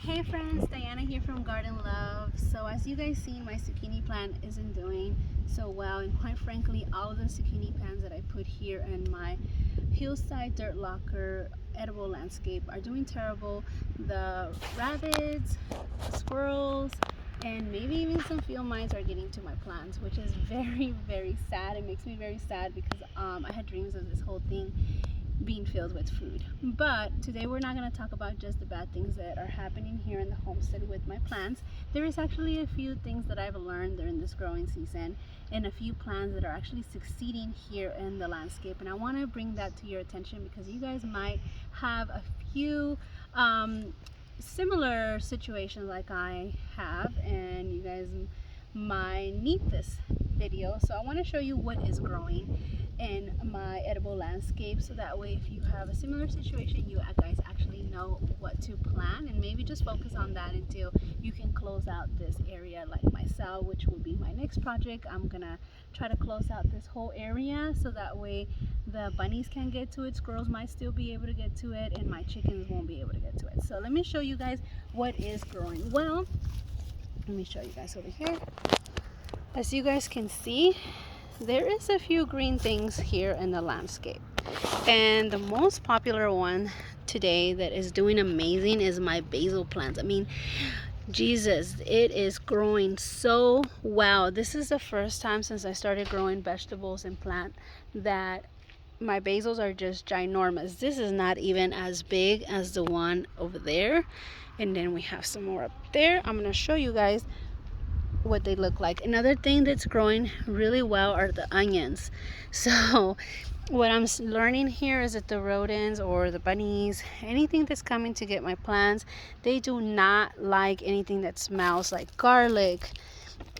Hey friends, Diana here from Garden Love. So as you guys see, my zucchini plant isn't doing so well, and quite frankly all of the zucchini plants that I put here in my hillside dirt locker edible landscape are doing terrible. The rabbits, squirrels, and maybe even some field mice are getting to my plants, which is very sad. It makes me very sad because I had dreams of this whole thing being filled with food. But today we're not going to talk about just the bad things that are happening here in the homestead with my plants. There is actually a few things that I've learned during this growing season and a few plants that are actually succeeding here in the landscape, and I want to bring that to your attention because you guys might have a few similar situations like I have, and you guys might need this video. So I want to show you what is growing in my edible landscape, so that way if you have a similar situation, you guys actually know what to plant, and maybe just focus on that until you can close out this area like myself, which will be my next project. I'm gonna try to close out this whole area so that way the bunnies can get to it, squirrels might still be able to get to it, and my chickens won't be able to get to it. So let me show you guys what is growing well. Let me show you guys over here. As you guys can see, there is a few green things here in the landscape, and the most popular one today that is doing amazing is my basil plants. I mean, Jesus, it is growing so well. This is the first time since I started growing vegetables and plant that my basils are just ginormous. This is not even as big as the one over there, and then we have some more up there. I'm going to show you guys what they look like. Another thing that's growing really well are the onions. So what I'm learning here is that the rodents or the bunnies, anything that's coming to get my plants, they do not like anything that smells like garlic.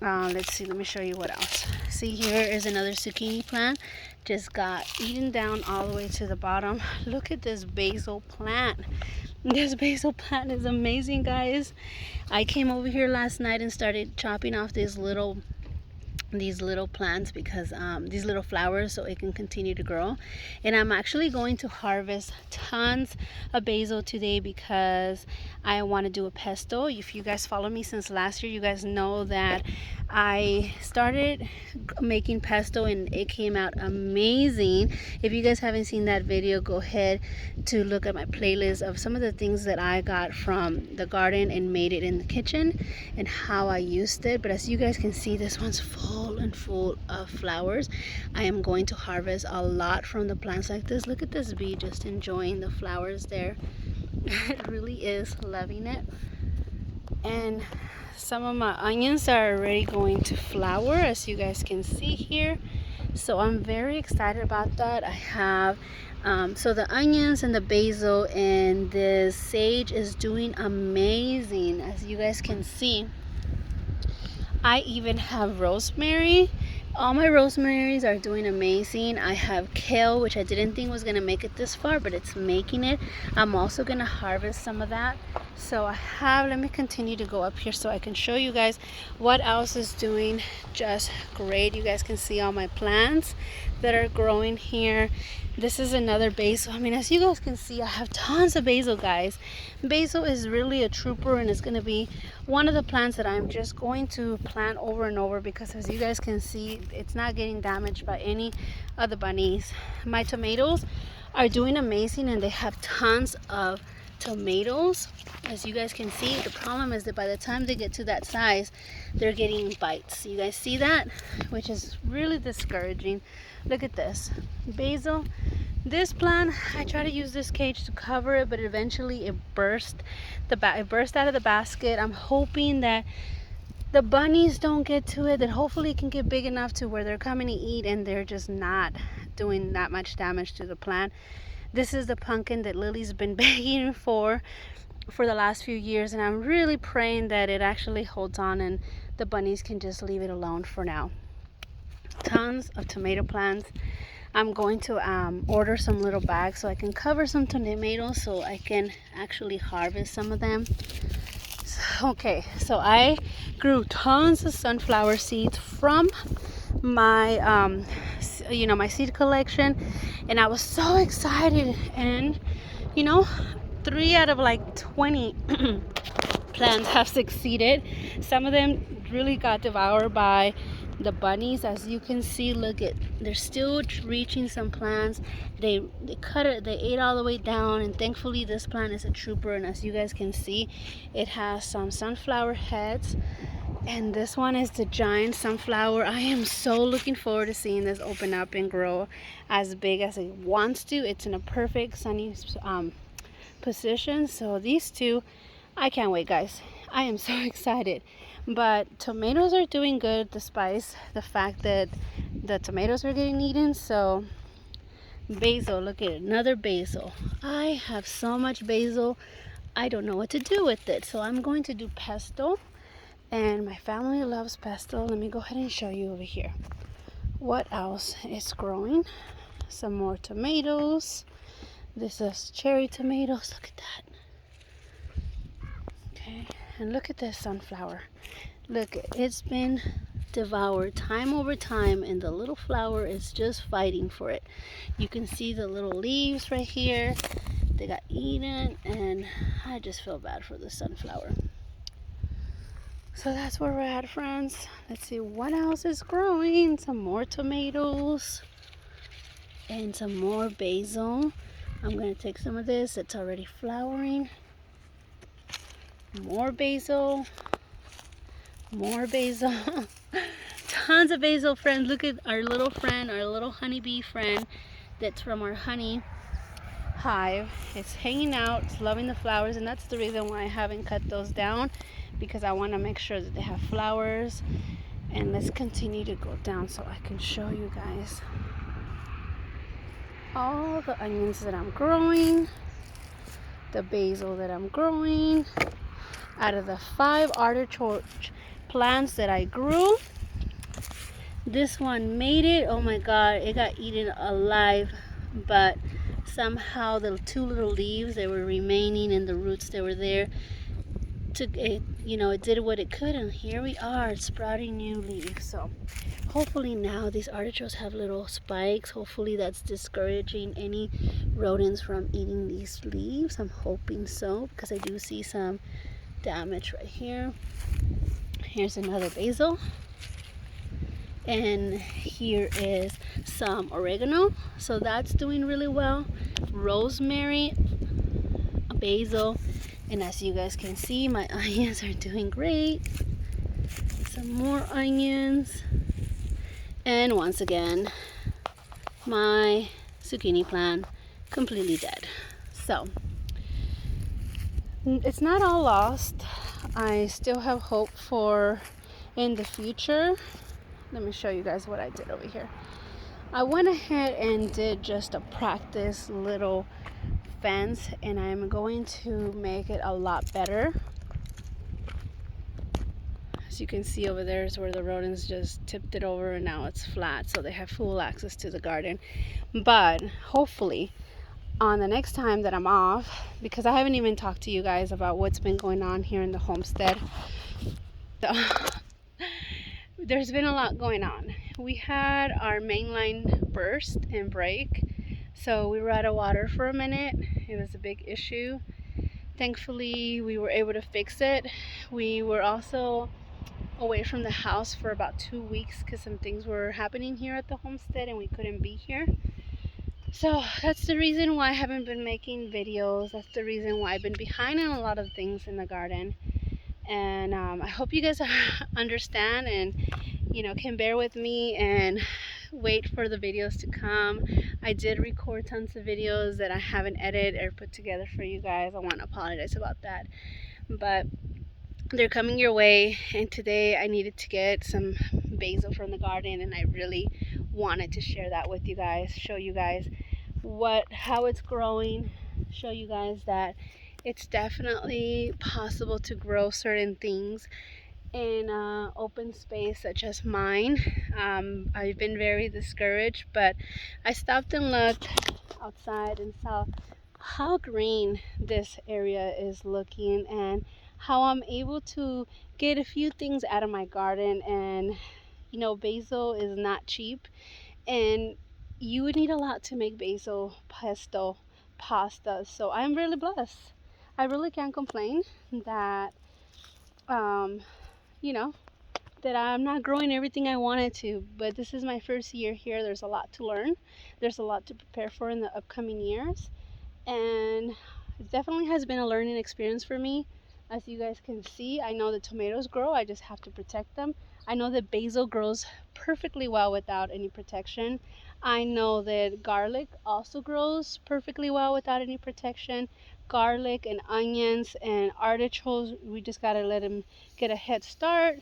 Let's see, let me show you what else. See, here is another zucchini plant, just got eaten down all the way to the bottom. Look at this basil plant. This basil plant is amazing, guys. I came over here last night and started chopping off these little plants because these little flowers, so it can continue to grow. And I'm actually going to harvest tons of basil today because I want to do a pesto. If you guys follow me since last year, you guys know that I started making pesto and it came out amazing. If you guys haven't seen that video, go ahead to look at my playlist of some of the things that I got from the garden and made it in the kitchen and how I used it. But as you guys can see, this one's full and full of flowers. I am going to harvest a lot from the plants like this. Look at this bee just enjoying the flowers there. It really is loving it. And some of my onions are already going to flower, as you guys can see here. So I'm very excited about that. I have so the onions and the basil and the sage is doing amazing, as you guys can see. I even have rosemary. All my rosemaries are doing amazing. I have kale, which I didn't think was gonna make it this far, but it's making it. I'm also gonna harvest some of that. So I have, let me continue to go up here so I can show you guys what else is doing just great. You guys can see all my plants that are growing here. This is another basil. I mean, as you guys can see, I have tons of basil, guys. Basil is really a trooper, and it's going to be one of the plants that I'm just going to plant over and over because, as you guys can see, it's not getting damaged by any of the bunnies. My tomatoes are doing amazing, and they have tons of tomatoes. As you guys can see, the problem is that by the time they get to that size, they're getting bites. You guys see that? Which is really discouraging. Look at this basil. This plant, I try to use this cage to cover it, but eventually it burst out of the basket. I'm hoping that the bunnies don't get to it, that hopefully it can get big enough to where they're coming to eat and they're just not doing that much damage to the plant. This is the pumpkin that Lily's been begging for the last few years, and I'm really praying that it actually holds on and the bunnies can just leave it alone for now. Tons of tomato plants. I'm going to order some little bags so I can cover some tomatoes so I can actually harvest some of them. Okay, so I grew tons of sunflower seeds from my my seed collection, and I was so excited. And 3 out of like 20 plants have succeeded. Some of them really got devoured by the bunnies. As you can see, look at, they're still reaching some plants. They cut it, they ate all the way down, and thankfully this plant is a trooper, and as you guys can see, it has some sunflower heads. And this one is the giant sunflower. I am so looking forward to seeing this open up and grow as big as it wants to. It's in a perfect sunny position. So these two, I can't wait, guys. I am so excited. But tomatoes are doing good despite the fact that the tomatoes are getting eaten. So basil, look at it, another basil. I have so much basil, I don't know what to do with it. So I'm going to do pesto. And my family loves pesto. Let me go ahead and show you over here. What else is growing? Some more tomatoes. This is cherry tomatoes. Look at that. Okay, and look at this sunflower. Look, it's been devoured time over time, and the little flower is just fighting for it. You can see the little leaves right here. They got eaten, and I just feel bad for the sunflower. So that's where we're at, friends. Let's see what else is growing. Some more tomatoes and some more basil. I'm going to take some of this. It's already flowering. More basil. More basil. Tons of basil, friends. Look at our little friend, our little honeybee friend that's from our honey hive. It's hanging out, it's loving the flowers, and that's the reason why I haven't cut those down, because I want to make sure that they have flowers. And let's continue to go down so I can show you guys all the onions that I'm growing, the basil that I'm growing. Out of the 5 artichoke plants that I grew, this one made it. Oh my god, it got eaten alive, but somehow the 2 little leaves that were remaining and the roots that were there took it, you know, it did what it could, and here we are sprouting new leaves. So hopefully now these artichokes have little spikes. Hopefully that's discouraging any rodents from eating these leaves. I'm hoping so, because I do see some damage right here. Here's another basil, and here is some oregano, so that's doing really well. Rosemary, basil, and as you guys can see, my onions are doing great. Some more onions, and once again my zucchini plant completely dead. So it's not all lost. I still have hope for in the future. Let me show you guys what I did over here. I went ahead and did just a practice little fence, and I'm going to make it a lot better. As you can see over there is where the rodents just tipped it over, and now it's flat, so they have full access to the garden. But hopefully on the next time that I'm off, because I haven't even talked to you guys about what's been going on here in the homestead. There's been a lot going on. We had our main line burst and break, so we were out of water for a minute. It was a big issue. Thankfully we were able to fix it. We were also away from the house for about 2 weeks because some things were happening here at the homestead and we couldn't be here. So that's the reason why I haven't been making videos. That's the reason why I've been behind on a lot of things in the garden. And I hope you guys understand and, you know, can bear with me and wait for the videos to come. I did record tons of videos that I haven't edited or put together for you guys. I want to apologize about that, but they're coming your way. And today I needed to get some basil from the garden, and I really wanted to share that with you guys, show you guys how it's growing, show you guys that it's definitely possible to grow certain things in open space such as mine. I've been very discouraged, but I stopped and looked outside and saw how green this area is looking and how I'm able to get a few things out of my garden. And you know, basil is not cheap, and you would need a lot to make basil pesto pasta. So I'm really blessed. I really can't complain that you know, that I'm not growing everything I wanted to, but this is my first year here. There's a lot to learn. There's a lot to prepare for in the upcoming years. And it definitely has been a learning experience for me. As you guys can see, I know the tomatoes grow, I just have to protect them. I know that basil grows perfectly well without any protection. I know that garlic also grows perfectly well without any protection. Garlic and onions and artichokes, we just gotta let them get a head start.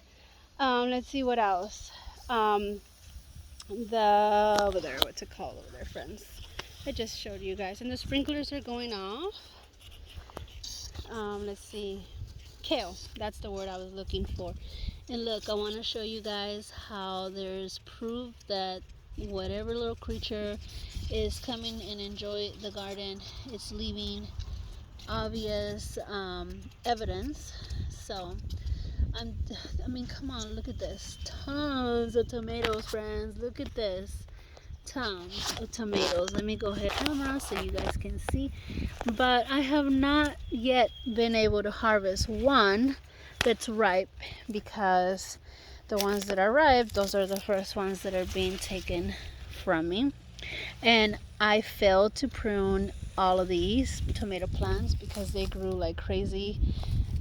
Let's see what else. The over there, what's it called over there, friends? I just showed you guys, and the sprinklers are going off. Let's see, kale, that's the word I was looking for. And look, I want to show you guys how there's proof that whatever little creature is coming and enjoy the garden, it's leaving obvious evidence. So I mean, come on, look at this, tons of tomatoes, friends. Look at this, tons of tomatoes. Let me go ahead and camera so you guys can see. But I have not yet been able to harvest one that's ripe, because the ones that are ripe, those are the first ones that are being taken from me. And I failed to prune all of these tomato plants because they grew like crazy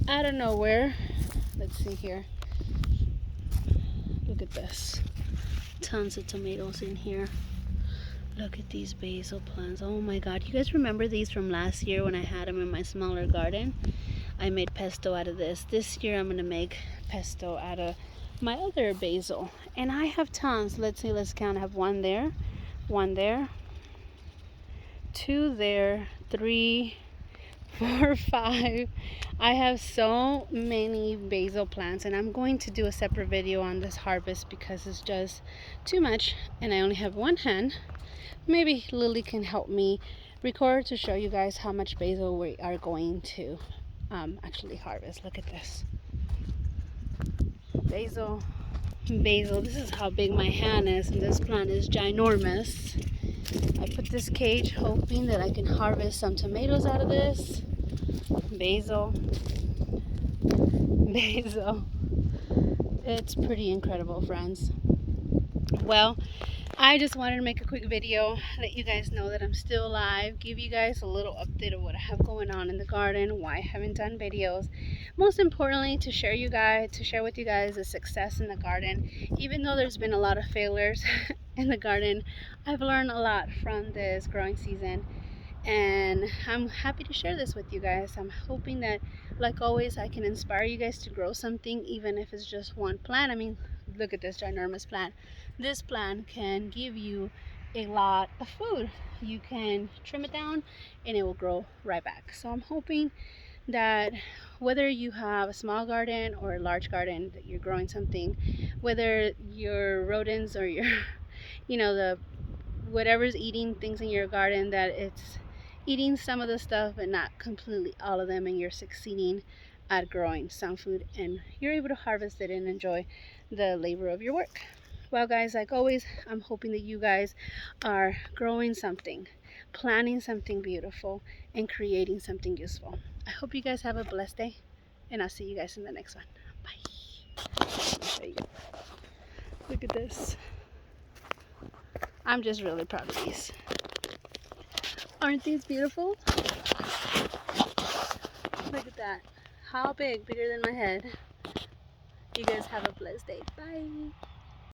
out of nowhere. Let's see here. Look at this. Tons of tomatoes in here. Look at these basil plants. Oh my god. You guys remember these from last year when I had them in my smaller garden? I made pesto out of this. This year I'm going to make pesto out of my other basil. And I have tons. Let's see, let's count. I have one there, two there, 3, 4, 5. I have so many basil plants, and I'm going to do a separate video on this harvest because it's just too much and I only have one hand. Maybe Lily can help me record to show you guys how much basil we are going to actually harvest. Look at this. Basil. This is how big my hand is, and this plant is ginormous. I put this cage hoping that I can harvest some tomatoes out of this. Basil. It's pretty incredible, friends. Well, I just wanted to make a quick video, let you guys know that I'm still alive, give you guys a little update of what I have going on in the garden, why I haven't done videos. Most importantly, to share with you guys the success in the garden. Even though there's been a lot of failures in the garden, I've learned a lot from this growing season. And I'm happy to share this with you guys. I'm hoping that, like always, I can inspire you guys to grow something, even if it's just one plant. I mean, look at this ginormous plant. This plant can give you a lot of food. You can trim it down and it will grow right back. So I'm hoping that whether you have a small garden or a large garden, that you're growing something, whether your rodents or your the whatever's eating things in your garden, that it's eating some of the stuff but not completely all of them, and you're succeeding at growing some food and you're able to harvest it and enjoy the labor of your work. Well guys, like always, I'm hoping that you guys are growing something, planting something beautiful, and creating something useful. I hope you guys have a blessed day, and I'll see you guys in the next one. Bye. There you go. Look at this. I'm just really proud of these. Aren't these beautiful? Look at that. How big? Bigger than my head. You guys have a blessed day. Bye.